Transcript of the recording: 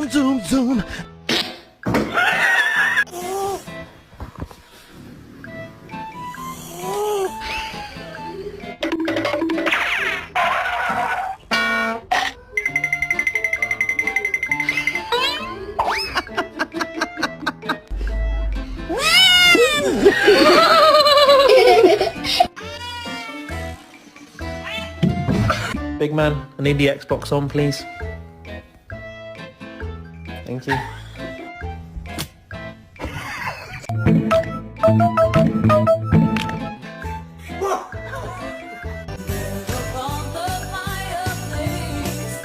zoom, zoom, zoom. Big man, I need the Xbox on, please. Thank you.